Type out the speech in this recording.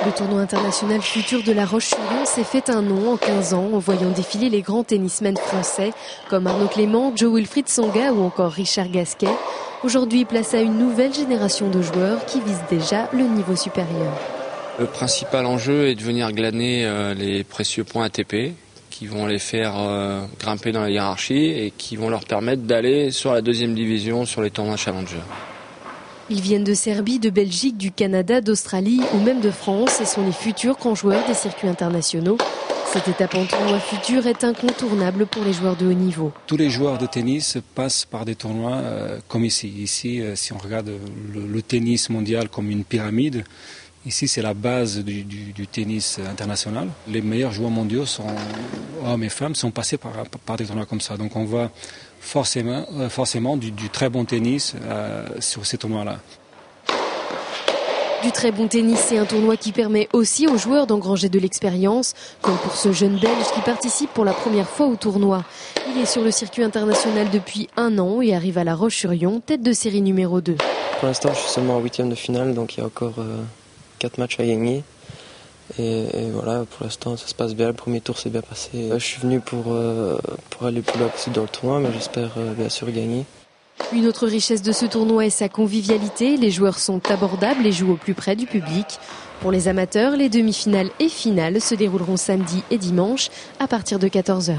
Le tournoi international futur de La Roche-sur-Yon s'est fait un nom en 15 ans en voyant défiler les grands tennismen français comme Arnaud Clément, Jo-Wilfried Tsonga ou encore Richard Gasquet. Aujourd'hui, place à une nouvelle génération de joueurs qui visent déjà le niveau supérieur. Le principal enjeu est de venir glaner les précieux points ATP qui vont les faire grimper dans la hiérarchie et qui vont leur permettre d'aller sur la deuxième division sur les tournois Challenger. Ils viennent de Serbie, de Belgique, du Canada, d'Australie ou même de France et sont les futurs grands joueurs des circuits internationaux. Cette étape en tournoi futur est incontournable pour les joueurs de haut niveau. Tous les joueurs de tennis passent par des tournois comme ici. Ici, si on regarde le tennis mondial comme une pyramide, ici c'est la base du tennis international. Les meilleurs joueurs mondiaux, hommes et femmes, sont passés par des tournois comme ça. Donc on voit forcément du très bon tennis sur ces tournois-là. Du très bon tennis, c'est un tournoi qui permet aussi aux joueurs d'engranger de l'expérience, comme pour ce jeune Belge qui participe pour la première fois au tournoi. Il est sur le circuit international depuis 1 an et arrive à La Roche-sur-Yon, tête de série numéro 2. Pour l'instant, je suis seulement en 8e de finale, donc il y a encore 4 matchs à gagner. Et voilà, pour l'instant, ça se passe bien. Le premier tour s'est bien passé. Je suis venu pour aller le plus loin possible dans le tournoi, mais j'espère bien sûr gagner. Une autre richesse de ce tournoi est sa convivialité. Les joueurs sont abordables et jouent au plus près du public. Pour les amateurs, les demi-finales et finales se dérouleront samedi et dimanche à partir de 14 h.